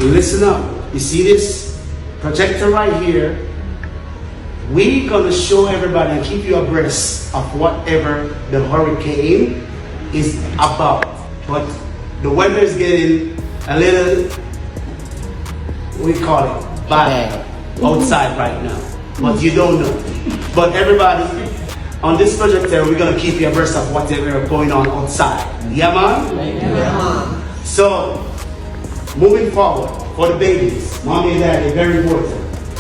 listen up. You see this projector right here? We're gonna show everybody and keep you abreast of whatever the hurricane is about. But the weather is getting a little, we call it, bad outside right now. But you don't know. But everybody, on this projector, we're gonna keep you abreast of whatever going on outside. Yeah, man? Yeah, man. So, moving forward, for the babies, mommy and daddy, very important.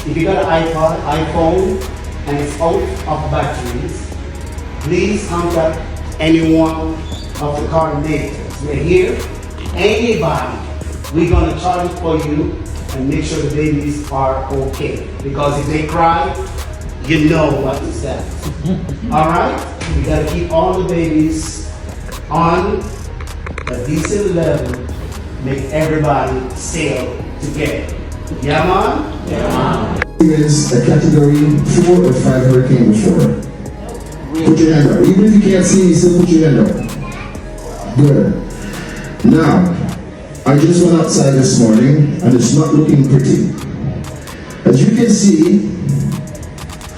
If you got an iPhone, and it's out of batteries, please contact any one of the coordinators. We're here. Anybody, we're gonna charge it for you and make sure the babies are okay. Because if they cry, you know what is that. All right? We gotta keep all the babies on a decent level, make everybody sail together. Yeah, man? Yeah, man. Is a category 4 or 5 hurricane before? Put your hand up. Even if you can't see, you still put your hand up. Good. Now, I just went outside this morning and it's not looking pretty. As you can see,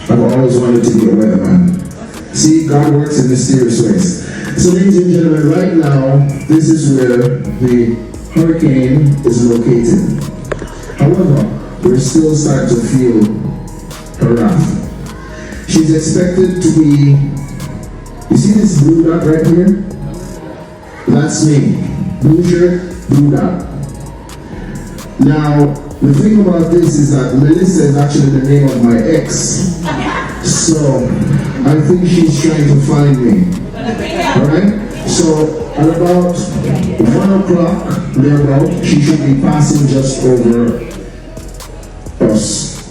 I've always wanted to be a weatherman. See, God works in mysterious ways. So ladies and gentlemen, right now, this is where the hurricane is located. However, we're still starting to feel her wrath. She's expected to be, you see this blue dot right here? That's me. Blue shirt, blue dot. Now, the thing about this is that Melissa is actually the name of my ex. So, I think she's trying to find me. Alright? So, at about 1 o'clock, thereabout, she should be passing just over us.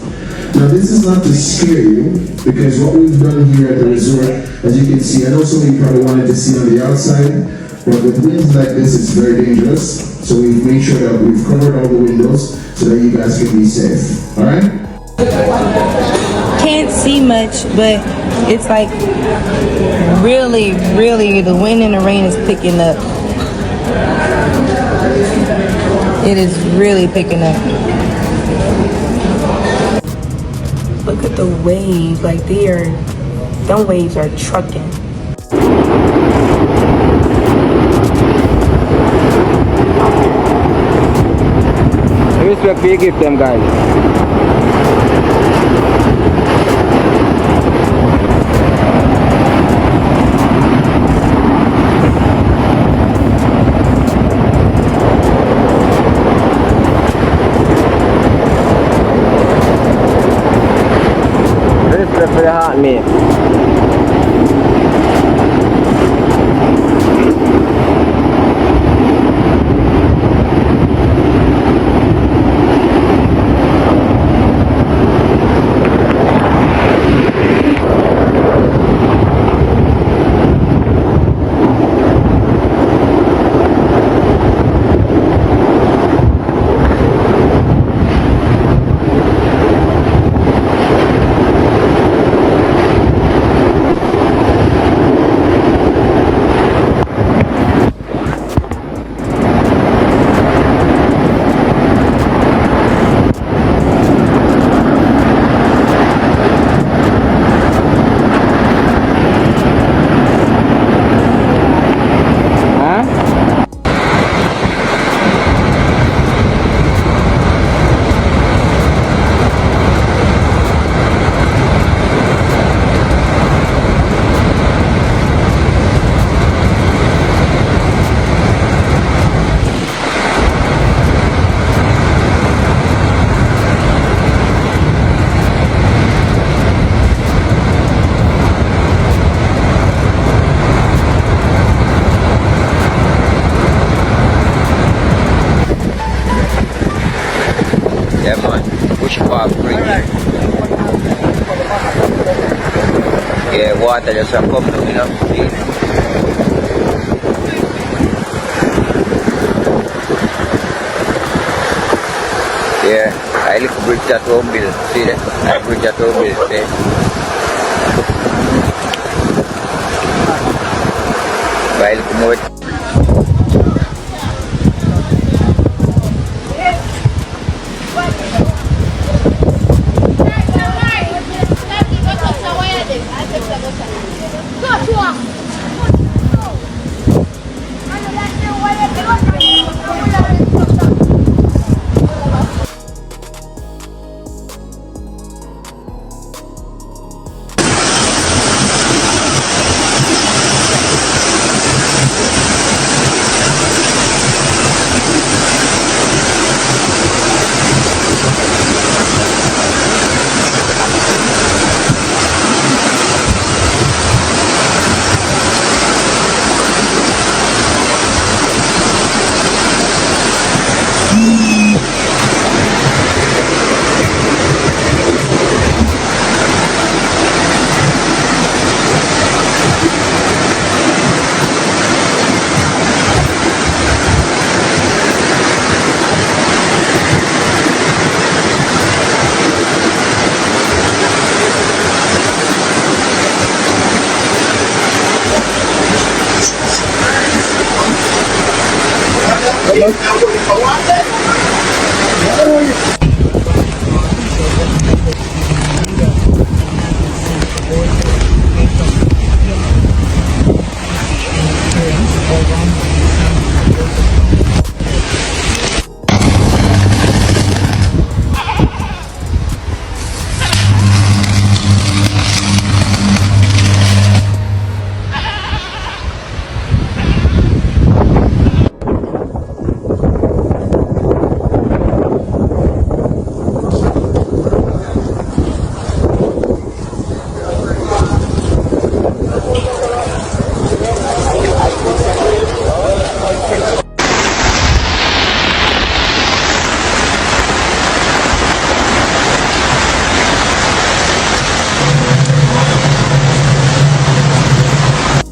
Now this is not to scare you, because what we've done here at the resort, as you can see, I know some of you probably wanted to see on the outside, but with winds like this, it's very dangerous. So we've made sure that we've covered all the windows so that you guys can be safe. All right? Can't see much, but it's like really, the wind and the rain is picking up. It is really picking up. Look at the waves, like them waves are trucking. Respect you give them, guys. Respect for the heart, mate. Yeah, man. Push back, bring it. Yeah, water just come down, you know. Yeah, I look bridge that home bill. See that? I bridge that home bill. See? I look more.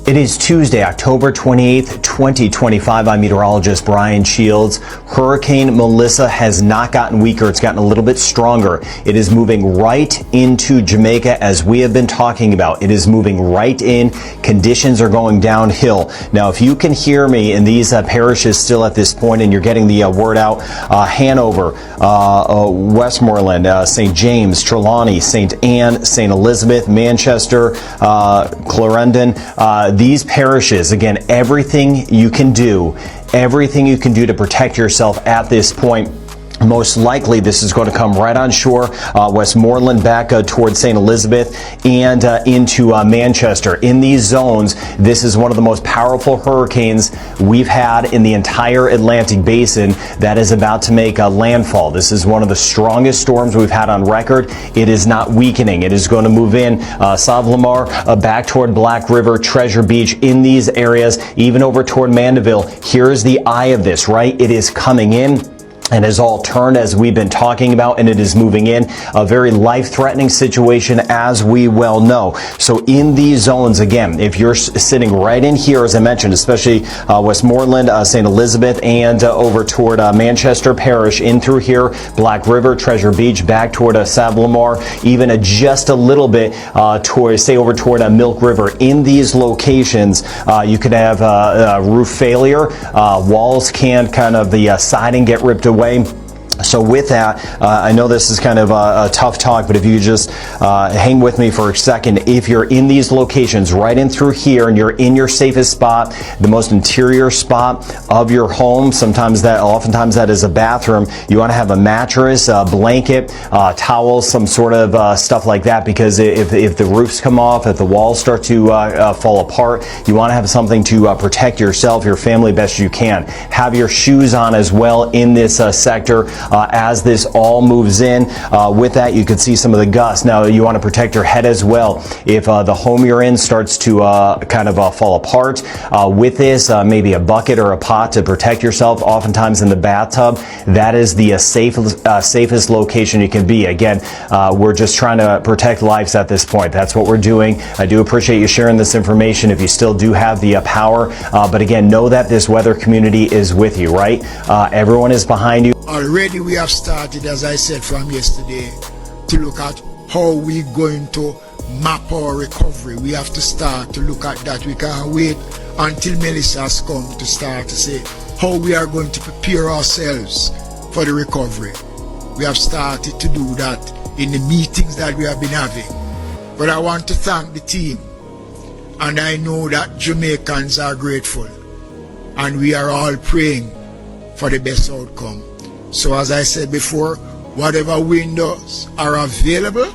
It is Tuesday, October 28th, 2025. I'm meteorologist Brian Shields. Hurricane Melissa has not gotten weaker. It's gotten a little bit stronger. It is moving right into Jamaica, as we have been talking about. It is moving right in. Conditions are going downhill. Now, if you can hear me in these parishes still at this point, and you're getting the word out, Hanover, Westmoreland, St. James, Trelawney, St. Anne, St. Elizabeth, Manchester, Clarendon, these parishes, again, everything you can do to protect yourself at this point. Most likely, this is going to come right on shore, Westmoreland back towards St. Elizabeth and into Manchester. In these zones, this is one of the most powerful hurricanes we've had in the entire Atlantic basin that is about to make a landfall. This is one of the strongest storms we've had on record. It is not weakening. It is going to move in Savlamar, back toward Black River, Treasure Beach, in these areas, even over toward Mandeville. Here's the eye of this, right? It is coming in and has all turned, as we've been talking about, and it is moving in. A very life-threatening situation, as we well know. So in these zones, again, if you're sitting right in here, as I mentioned, especially Westmoreland, St. Elizabeth, and over toward Manchester Parish, in through here, Black River, Treasure Beach, back toward Savlamar, even just a little bit toward, say, over toward Milk River. In these locations, you could have roof failure, walls can the siding get ripped away. So with that, I know this is kind of a tough talk, but if you just hang with me for a second, if you're in these locations, right in through here, and you're in your safest spot, the most interior spot of your home, oftentimes that is a bathroom, you want to have a mattress, a blanket, towels, some sort of stuff like that, because if the roofs come off, if the walls start to fall apart, you want to have something to protect yourself, your family, best you can. Have your shoes on as well in this sector. As this all moves in. With that, you can see some of the gusts. Now, you want to protect your head as well. If the home you're in starts to fall apart, with this, maybe a bucket or a pot to protect yourself, oftentimes in the bathtub, that is the safest location you can be. Again, we're just trying to protect lives at this point. That's what we're doing. I do appreciate you sharing this information if you still do have the power. But again, know that this weather community is with you, right? Everyone is behind you. Already we have started, as I said from yesterday, to look at how we're going to map our recovery. We have to start to look at that. We can't wait until Melissa has come to start to say how we are going to prepare ourselves for the recovery. We have started to do that in the meetings that we have been having. But I want to thank the team, and I know that Jamaicans are grateful, and we are all praying for the best outcome. So as I said before, whatever windows are available,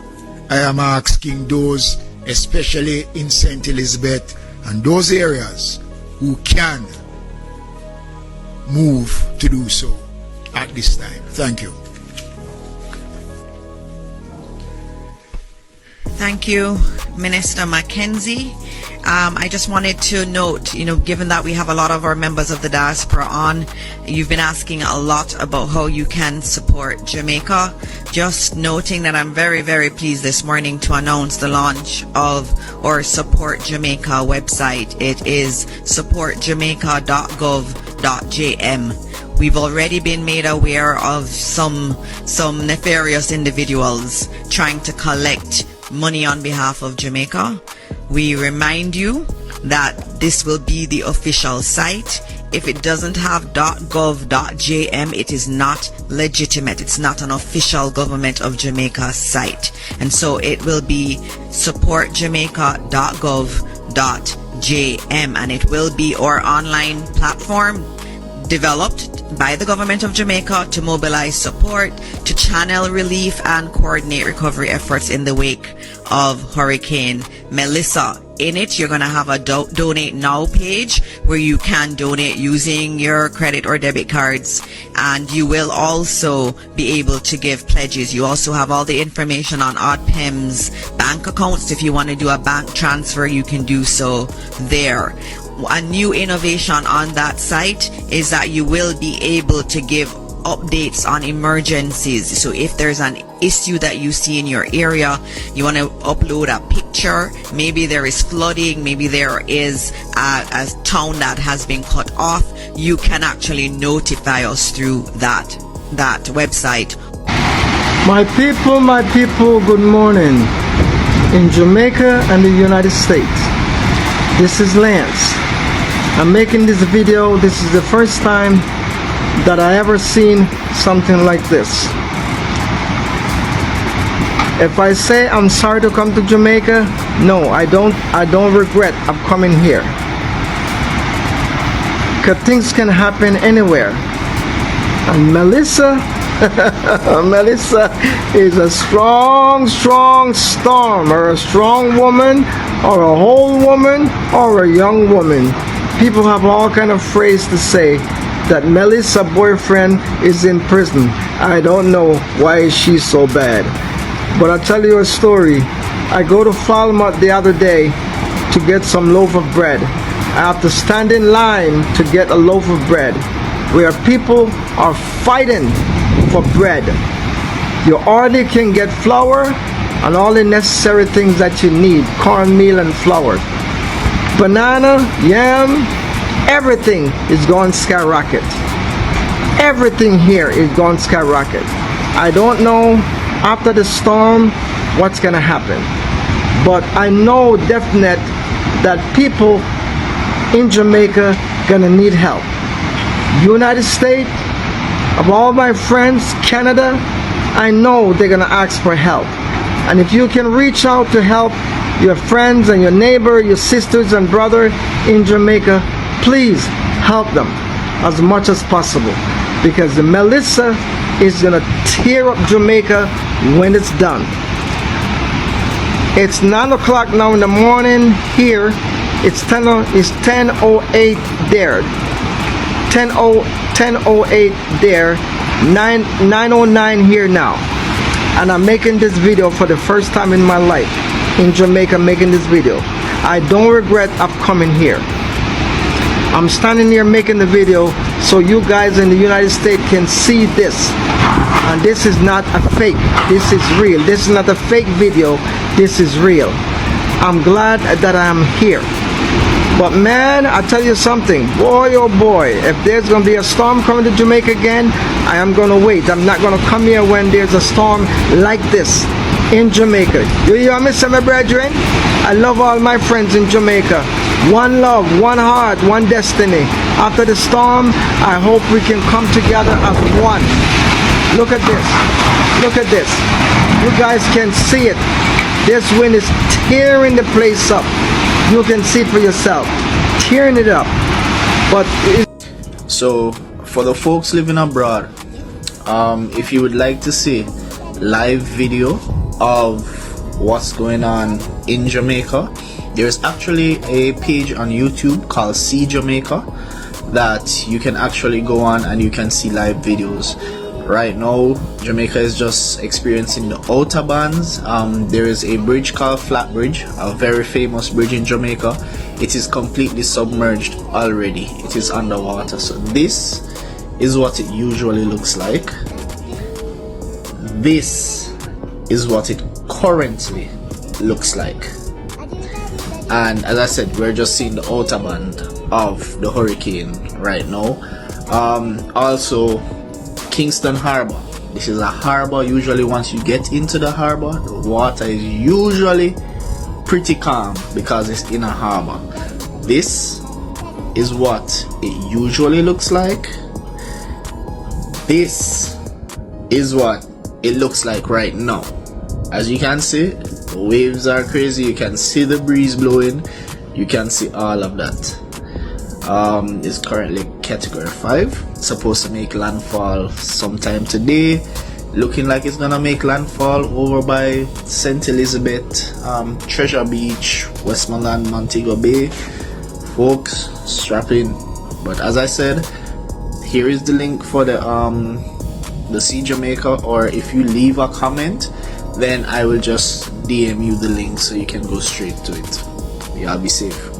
I am asking those, especially in St. Elizabeth and those areas, who can move to do so at this time. Thank you. Thank you, Minister Mackenzie. I just wanted to note, given that we have a lot of our members of the diaspora on, you've been asking a lot about how you can support Jamaica. Just noting that I'm very, very pleased this morning to announce the launch of our Support Jamaica website. It is supportjamaica.gov.jm. We've already been made aware of some nefarious individuals trying to collect money on behalf of Jamaica. We remind you that this will be the official site. if it doesn't have .gov.jm, it is not legitimate. It's not an official government of Jamaica site. And so it will be supportjamaica.gov.jm, and it will be our online platform developed by the government of Jamaica to mobilize support, to channel relief and coordinate recovery efforts in the wake of Hurricane Melissa. In it, you're going to have a donate now page where you can donate using your credit or debit cards, and you will also be able to give pledges. You also have all the information on ODPEM's bank accounts. If you want to do a bank transfer, you can do so there. A new innovation on that site is that you will be able to give updates on emergencies. So if there's an issue that you see in your area, you want to upload a picture, maybe there is flooding, maybe there is a town that has been cut off, you can actually notify us through that website. My people, good morning. In Jamaica and the United States, this is Lance. I'm making this video. This is the first time that I ever seen something like this. If I say I'm sorry to come to Jamaica, no, I don't regret of coming here. Because things can happen anywhere. And Melissa, Melissa is a strong storm, or a strong woman, or a whole woman, or a young woman. People have all kind of phrase to say that Melissa's boyfriend is in prison. I don't know why she's so bad. But I'll tell you a story. I go to Falmouth the other day to get some loaf of bread. I have to stand in line to get a loaf of bread, where people are fighting for bread. You already can get flour and all the necessary things that you need, cornmeal and flour. Banana, yam, everything is going skyrocket. Everything here is going skyrocket. I don't know after the storm what's gonna happen, but I know definite that people in Jamaica gonna need help. United States, of all my friends, Canada, I know they're gonna ask for help. And if you can reach out to help your friends and your neighbor, your sisters and brother in Jamaica, please help them as much as possible, because the Melissa is gonna tear up Jamaica when it's done. It's 9 o'clock now in the morning here. It's 10:08 there. 10:08 there. 9:09 here now. And I'm making this video for the first time in my life in Jamaica, making this video. I don't regret of coming here. I'm standing here making the video so you guys in the United States can see this. And this is not a fake. This is real. This is not a fake video. This is real. I'm glad that I'm here. But man, I tell you something, boy oh boy, if there's going to be a storm coming to Jamaica again, I am going to wait. I'm not going to come here when there's a storm like this in Jamaica. You hear me, my brethren? I love all my friends in Jamaica. One love, one heart, one destiny. After the storm, I hope we can come together as one. Look at this. Look at this. You guys can see it. This wind is tearing the place up. You can see for yourself, tearing it up. But so for the folks living abroad, if you would like to see live video of what's going on in Jamaica, there's actually a page on YouTube called See Jamaica that you can actually go on and you can see live videos. Right now, Jamaica is just experiencing the outer bands. There is a bridge called Flat Bridge, a very famous bridge in Jamaica. It is completely submerged already. It is underwater. So this is what it usually looks like. This is what it currently looks like. And as I said, we're just seeing the outer band of the hurricane right now. Also, Kingston Harbor. This is a harbor. Usually once you get into the harbor, the water is usually pretty calm because it's in a harbor. This is what it usually looks like. This is what it looks like right now. As you can see, the waves are crazy. You can see the breeze blowing. You can see all of that. It's currently category 5. It's supposed to make landfall sometime today. Looking like it's gonna make landfall over by St. Elizabeth, Treasure Beach, Westmoreland, Montego Bay. Folks, strap in. But as I said, here is the link for the See Jamaica, or if you leave a comment, then I will just DM you the link so you can go straight to it. Y'all be safe.